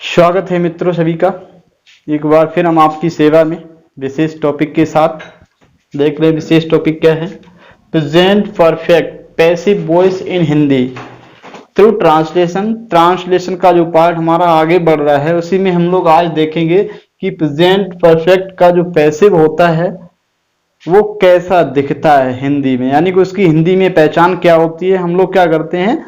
स्वागत है मित्रों सभी का। एक बार फिर हम आपकी सेवा में विशेष टॉपिक के साथ देख रहे हैं। विशेष टॉपिक क्या है? Present perfect passive voice in Hindi through translation. Translation का जो पार्ट हमारा आगे बढ़ रहा है उसी में हम लोग आज देखेंगे कि प्रेजेंट परफेक्ट का जो पैसिव होता है वो कैसा दिखता है हिंदी में, यानी कि उसकी हिंदी में पहचान क्या होती है। हम लोग क्या करते हैं,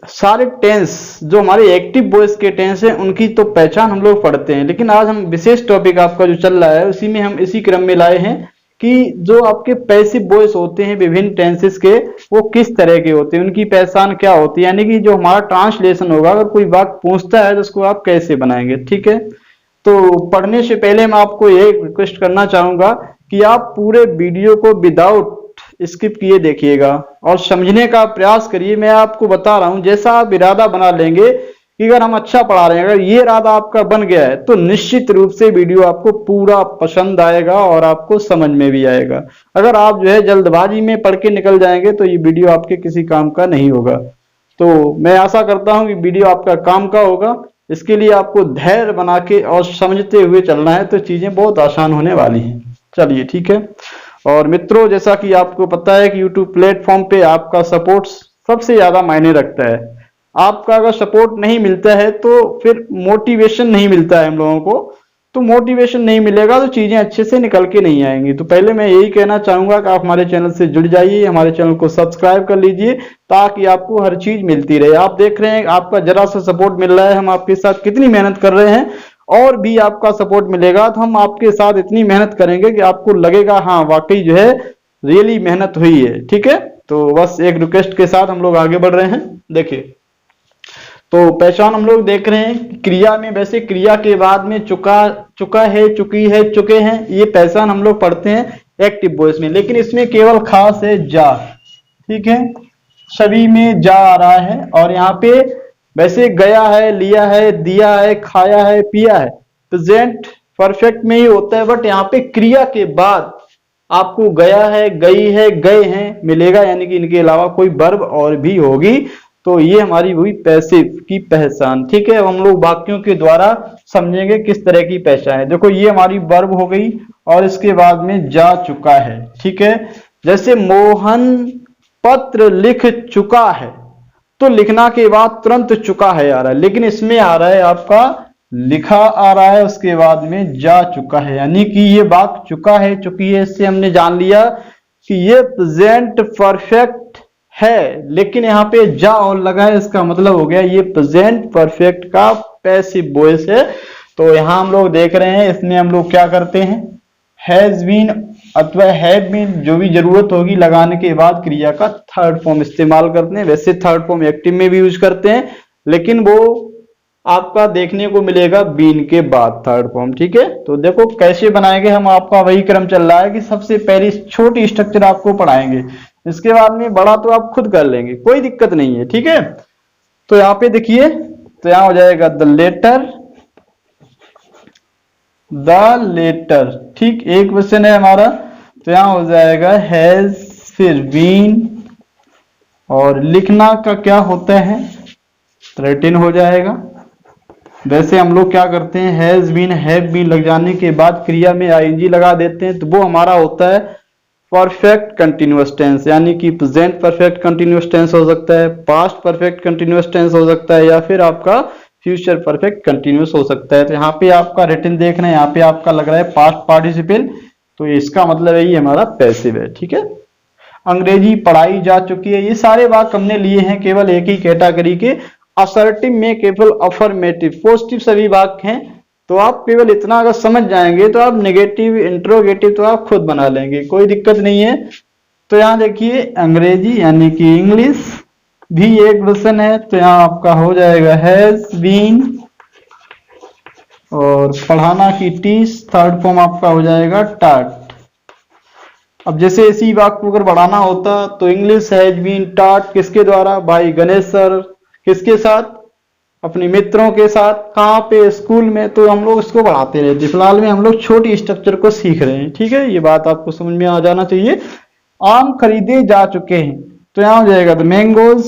सारे टेंस जो हमारे एक्टिव वॉइस के टेंस हैं उनकी तो पहचान हम लोग पढ़ते हैं, लेकिन आज हम विशेष टॉपिक आपका जो चल रहा है उसी में हम इसी क्रम में लाए हैं कि जो आपके पैसिव वॉइस होते हैं विभिन्न टेंसेस के वो किस तरह के होते हैं, उनकी पहचान क्या होती है। यानी कि जो हमारा ट्रांसलेशन होगा, अगर कोई वाक्य पूछता है तो उसको आप कैसे बनाएंगे। ठीक है, तो पढ़ने से पहले मैं आपको ये रिक्वेस्ट करना चाहूंगा कि आप पूरे वीडियो को विदाउट स्किप किए देखिएगा और समझने का प्रयास करिए। मैं आपको बता रहा हूं, जैसा आप इरादा बना लेंगे कि अगर हम अच्छा पढ़ा रहे हैं, अगर ये इरादा आपका बन गया है तो निश्चित रूप से वीडियो आपको पूरा पसंद आएगा और आपको समझ में भी आएगा। अगर आप जो है जल्दबाजी में पढ़ के निकल जाएंगे तो ये वीडियो आपके किसी काम का नहीं होगा। तो मैं आशा करता हूं कि वीडियो आपका काम का होगा। इसके लिए आपको धैर्य बना के और समझते हुए चलना है, तो चीजें बहुत आसान होने वाली हैं। चलिए ठीक है। और मित्रों, जैसा कि आपको पता है कि YouTube प्लेटफॉर्म पे आपका सपोर्ट सबसे ज्यादा मायने रखता है। आपका अगर सपोर्ट नहीं मिलता है तो फिर मोटिवेशन नहीं मिलता है हम लोगों को, तो मोटिवेशन नहीं मिलेगा तो चीजें अच्छे से निकल के नहीं आएंगी। तो पहले मैं यही कहना चाहूंगा कि आप हमारे चैनल से जुड़ जाइए, हमारे चैनल को सब्सक्राइब कर लीजिए ताकि आपको हर चीज मिलती रहे। आप देख रहे हैं आपका जरा सा सपोर्ट मिल रहा है, हम आपके साथ कितनी मेहनत कर रहे हैं, और भी आपका सपोर्ट मिलेगा तो हम आपके साथ इतनी मेहनत करेंगे कि आपको लगेगा हाँ वाकई जो है रियली मेहनत हुई है। ठीक है, तो बस एक रिक्वेस्ट के साथ हम लोग आगे बढ़ रहे हैं। देखिए, तो पहचान हम लोग देख रहे हैं क्रिया में। वैसे क्रिया के बाद में चुका है, चुकी है, चुके हैं, ये पहचान हम लोग पढ़ते हैं एक्टिव वॉइस में, लेकिन इसमें केवल खास है जा। ठीक है, सभी में जा आ रहा है। और यहाँ पे वैसे गया है, लिया है, दिया है, खाया है, पिया है, प्रेजेंट परफेक्ट में ही होता है, बट यहाँ पे क्रिया के बाद आपको गया है, गई है, गए हैं मिलेगा, यानी कि इनके अलावा कोई वर्ब और भी होगी, तो ये हमारी हुई पैसिव की पहचान। ठीक है, अब हम लोग वाक्यों के द्वारा समझेंगे किस तरह की पहचान है। देखो, ये हमारी वर्ब हो गई और इसके बाद में जा चुका है। ठीक है, जैसे मोहन पत्र लिख चुका है, तो लिखना के बाद तुरंत चुका है आ रहा है, लेकिन इसमें आ रहा है आपका लिखा आ रहा है, उसके बाद में जा चुका है, यानी कि ये वाक्य चुका है, चुकी है। इससे हमने जान लिया कि ये प्रेजेंट परफेक्ट है, लेकिन यहाँ पे जा और लगा है, इसका मतलब हो गया ये प्रेजेंट परफेक्ट का पैसिव वॉइस है। तो यहाँ हम लोग देख रहे हैं, इसमें हम लोग क्या करते हैं, हैज बीन अथवा हैव बीन जो भी जरूरत होगी लगाने के बाद क्रिया का थर्ड फॉर्म इस्तेमाल करते हैं। वैसे थर्ड फॉर्म एक्टिव में भी यूज करते हैं, लेकिन वो आपका देखने को मिलेगा बीन के बाद थर्ड फॉर्म। ठीक है, तो देखो कैसे बनाएंगे हम, आपका वही क्रम चल रहा है कि सबसे पहली छोटी स्ट्रक्चर आपको पढ़ाएंगे, इसके बाद में बड़ा तो आप खुद कर लेंगे, कोई दिक्कत नहीं है। ठीक है, तो यहाँ पे देखिए, तो यहाँ हो जाएगा द लेटर, द लेटर। ठीक, एक क्वेश्चन है हमारा, तो यहाँ हो जाएगा हैज, फिर बीन, और लिखना का क्या होता है, रिटन हो जाएगा। वैसे हम लोग क्या करते हैं, हैज बीन, हैव बीन लग जाने के बाद क्रिया में आईएनजी लगा देते हैं, तो वो हमारा होता है परफेक्ट कंटिन्यूअस टेंस, यानी कि प्रेजेंट परफेक्ट कंटिन्यूअस टेंस हो सकता है, पास्ट परफेक्ट कंटिन्यूअस टेंस हो सकता है, या फिर आपका फ्यूचर परफेक्ट कंटिन्यूअस हो सकता है। तो यहाँ पे आपका रिटन देख रहे हैं, यहाँ पे आपका लग रहा है पास्ट पार्टिसिपल, तो इसका मतलब है ये हमारा पैसिव है। ठीक है, अंग्रेजी पढ़ाई जा चुकी है, ये सारे वाक्य हमने लिए हैं केवल एक ही कैटेगरी के। असर्टिव में केवल अफर्मेटिव पॉजिटिव सभी वाक्य हैं, तो आप केवल इतना अगर समझ जाएंगे तो आप नेगेटिव इंट्रोगेटिव तो आप खुद बना लेंगे, कोई दिक्कत नहीं है। तो यहाँ देखिए अंग्रेजी यानी कि इंग्लिश भी एक वर्जन है, तो यहाँ आपका हो जाएगा हैज बीन, और पढ़ाना की टीच थर्ड फॉर्म आपका हो जाएगा टाट। अब जैसे इसी वाक्य को अगर बढ़ाना होता तो इंग्लिश हैज बीन टाट किसके द्वारा, भाई गणेश सर, किसके साथ, अपने मित्रों के साथ, कहाँ पे, स्कूल में, तो हम लोग इसको बढ़ाते रहते। फिलहाल में हम लोग छोटी स्ट्रक्चर को सीख रहे हैं। ठीक है, ये बात आपको समझ में आ जाना चाहिए। आम खरीदे जा चुके हैं, तो यहाँ हो जाएगा द मैंगोज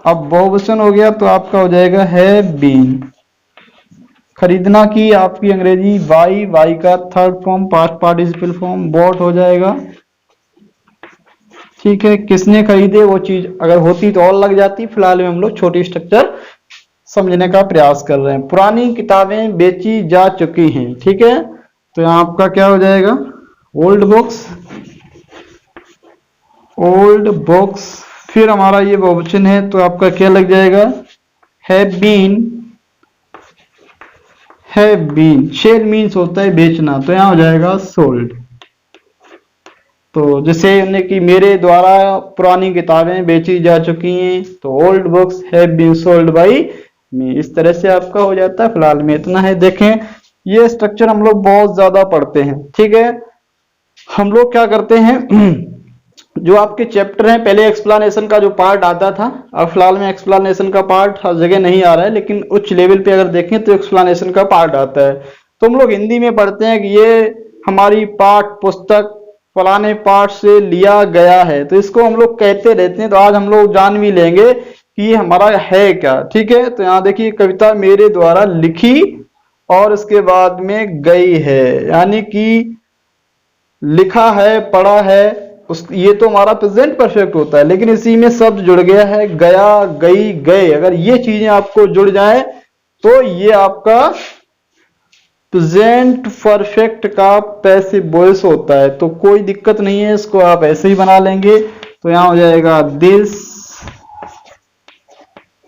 अब बहुवचन हो गया तो आपका हो जाएगा हैव बीन। खरीदना की आपकी अंग्रेजी बाई, बाई का third form past participle form bought हो जाएगा। ठीक है, किसने खरीदे वो चीज अगर होती तो और लग जाती, फिलहाल में हम लोग छोटी स्ट्रक्चर समझने का प्रयास कर रहे हैं। पुरानी किताबें बेची जा चुकी हैं। ठीक है, तो यहाँ आपका क्या हो जाएगा, ओल्ड बुक्स, ओल्ड बुक्स। फिर हमारा ये बहुवचन है तो आपका क्या लग जाएगा, have been, have been. Sell means होता है बेचना, तो यहाँ हो जाएगा सोल्ड। तो जैसे हमने कि मेरे द्वारा पुरानी किताबें बेची जा चुकी हैं, तो old books have been sold by me. इस तरह से आपका हो जाता है। फिलहाल में इतना है। देखें ये स्ट्रक्चर हम लोग बहुत ज्यादा पढ़ते हैं। ठीक है, हम लोग क्या करते हैं जो आपके चैप्टर हैं, पहले एक्सप्लेनेशन का जो पार्ट आता था, अब फिलहाल में एक्सप्लेनेशन का पार्ट हर जगह नहीं आ रहा है, लेकिन उच्च लेवल पे अगर देखें तो एक्सप्लेनेशन का पार्ट आता है। तो हम लोग हिंदी में पढ़ते हैं कि ये हमारी पाठ पुस्तक फलाने पाठ से लिया गया है, तो इसको हम लोग कहते रहते हैं। तो आज हम लोग जान भी लेंगे कि ये हमारा है क्या। ठीक है, तो यहाँ देखिए कविता मेरे द्वारा लिखी और इसके बाद में गई है, यानी कि लिखा है, पढ़ा है, उस ये तो हमारा प्रेजेंट परफेक्ट होता है, लेकिन इसी में शब्द जुड़ गया है, गया, गई, गए। अगर ये चीजें आपको जुड़ जाए तो ये आपका प्रेजेंट परफेक्ट का पैसिव वॉइस होता है। तो कोई दिक्कत नहीं है, इसको आप ऐसे ही बना लेंगे। तो यहां हो जाएगा दिस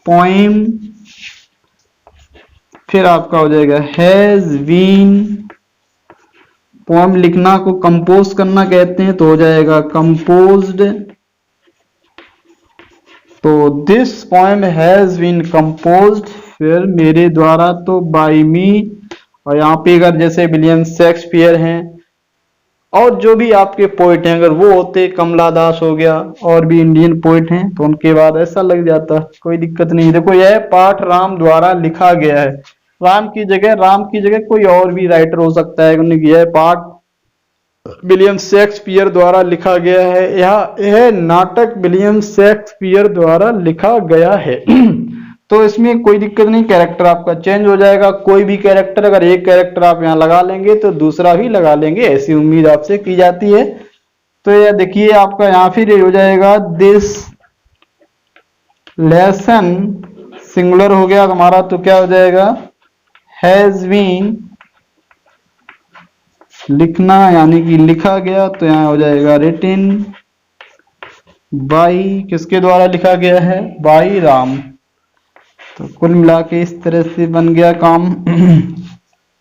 पोएम, फिर आपका हो जाएगा हैज बीन। पोएम लिखना को कंपोज करना कहते हैं, तो हो जाएगा कंपोज्ड। तो this poem has been composed, फिर मेरे द्वारा तो बाय मी। और यहाँ पे अगर जैसे विलियम शेक्सपियर हैं और जो भी आपके पोइट हैं, अगर वो होते, कमला दास हो गया, और भी इंडियन पोइट हैं, तो उनके बाद ऐसा लग जाता, कोई दिक्कत नहीं। देखो यह पाठ राम द्वारा लिखा गया है, राम की जगह कोई और भी राइटर हो सकता है। यह पाठ विलियम शेक्सपियर द्वारा लिखा गया है, यह नाटक विलियम शेक्सपियर द्वारा लिखा गया है। तो इसमें कोई दिक्कत नहीं, कैरेक्टर आपका चेंज हो जाएगा। कोई भी कैरेक्टर, अगर एक कैरेक्टर आप यहाँ लगा लेंगे तो दूसरा भी लगा लेंगे, ऐसी उम्मीद आपसे की जाती है। तो यह देखिए आपका यहाँ फिर हो जाएगा दिस लेसन, सिंगुलर हो गया हमारा, तो क्या हो जाएगा हैज बीन, लिखना यानी कि लिखा गया, तो यहाँ हो जाएगा रिटिन बाई, किसके द्वारा लिखा गया है, बाई राम। तो कुल मिला के इस तरह से बन गया काम।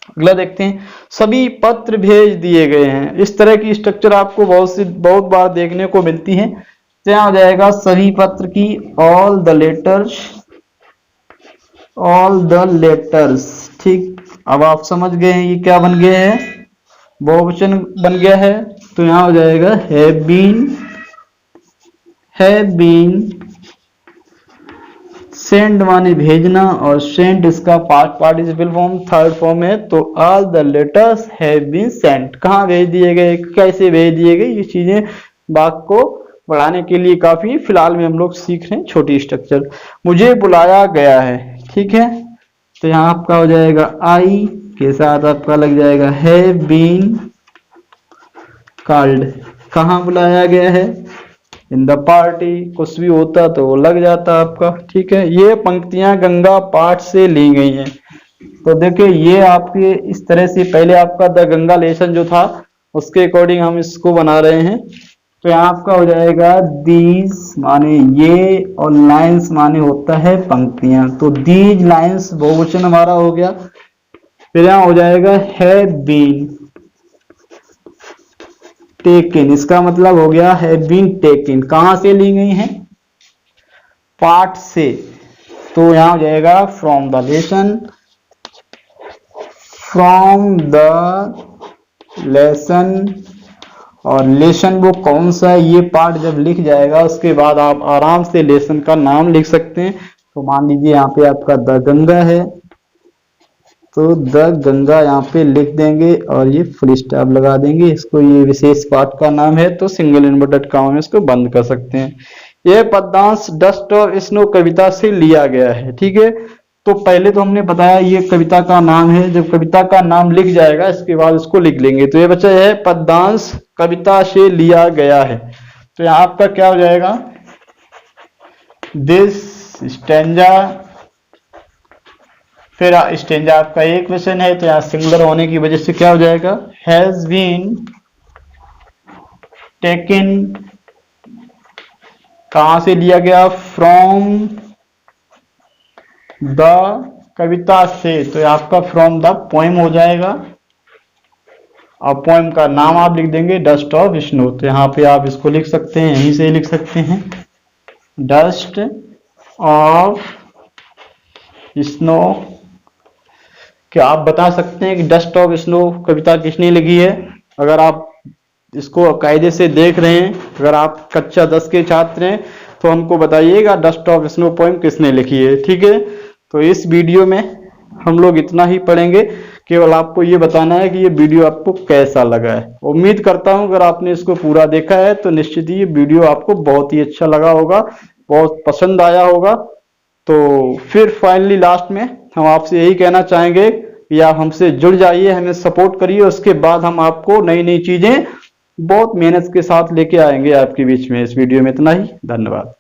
अगला देखते हैं, सभी पत्र भेज दिए गए हैं। इस तरह की स्ट्रक्चर आपको बहुत बार देखने को मिलती है। तो यहाँ हो जाएगा सभी पत्र की, all the letters, all the letters. ठीक, अब आप समझ गए हैं ये क्या बन गया है, बहुवचन बन गया है। तो यहाँ हो जाएगा हैव बीन सेंड माने भेजना, और सेंड इसका past participle form third form है। तो all the letters have been sent, कहाँ भेज दिए गए, कैसे भेज दिए गए, ये चीजें वाक्य को बढ़ाने के लिए काफी। फिलहाल में हम लोग सीख रहे हैं छोटी स्ट्रक्चर। मुझे बुलाया गया है, ठीक है, तो यहाँ आपका हो जाएगा आई के साथ आपका लग जाएगा हैव बीन कॉल्ड, कहाँ बुलाया गया है, इन द पार्टी। कुछ भी होता तो वो लग जाता आपका। ठीक है, ये पंक्तियां गंगा पाठ से ली गई हैं। तो देखिए ये आपके इस तरह से, पहले आपका द गंगा लेसन जो था उसके अकॉर्डिंग हम इसको बना रहे हैं। तो यहाँ आपका हो जाएगा दीज माने ये, और लाइन्स माने होता है पंक्तियां। तो दीज लाइन्स बहुवचन हमारा हो गया। फिर यहाँ हो जाएगा हैव बीन टेकन, इसका मतलब हो गया हैव बीन टेकन, कहां से ली गई हैं, पाठ से। तो यहां हो जाएगा from the lesson, from the lesson. और लेसन वो कौन सा है, ये पार्ट जब लिख जाएगा उसके बाद आप आराम से लेसन का नाम लिख सकते हैं। तो मान लीजिए यहाँ पे आपका द गंगा है, तो द गंगा यहाँ पे लिख देंगे और ये फुल स्टॉप लगा देंगे। इसको, ये विशेष पाठ का नाम है, तो सिंगल इन्वर्टेड कॉमा में इसको बंद कर सकते हैं। यह पद्यांश डस्ट ऑफ स्नो कविता से लिया गया है। ठीक है, तो पहले तो हमने बताया ये कविता का नाम है, जब कविता का नाम लिख जाएगा इसके बाद इसको लिख लेंगे। तो ये बच्चा है पद्यांश कविता से लिया गया है। तो यहाँ आपका क्या हो जाएगा, दिस स्टैंजा, फिर स्टैंजा आपका एक क्वेश्चन है तो यहाँ सिंगुलर होने की वजह से क्या हो जाएगा, हैज बीन टेकन, कहां से लिया गया, फ्रॉम द कविता से, तो आपका फ्रॉम द पोएम हो जाएगा। और पोएम का नाम आप लिख देंगे डस्ट ऑफ स्नो। तो यहाँ पे आप इसको लिख सकते हैं, यहीं से लिख सकते हैं डस्ट ऑफ स्नो। क्या आप बता सकते हैं कि डस्ट ऑफ स्नो कविता किसने लिखी है? अगर आप इसको कायदे से देख रहे हैं, अगर आप कक्षा 10 के छात्र हैं तो हमको बताइएगा डस्ट ऑफ स्नो पोएम किसने लिखी है। ठीक है, तो इस वीडियो में हम लोग इतना ही पढ़ेंगे, केवल आपको ये बताना है कि ये वीडियो आपको कैसा लगा है। उम्मीद करता हूं अगर आपने इसको पूरा देखा है तो निश्चित ही ये वीडियो आपको बहुत ही अच्छा लगा होगा, बहुत पसंद आया होगा। तो फिर फाइनली लास्ट में हम आपसे यही कहना चाहेंगे कि आप हमसे जुड़ जाइए, हमें सपोर्ट करिए, उसके बाद हम आपको नई नई चीजें बहुत मेहनत के साथ लेके आएंगे आपके बीच में। इस वीडियो में इतना ही, धन्यवाद।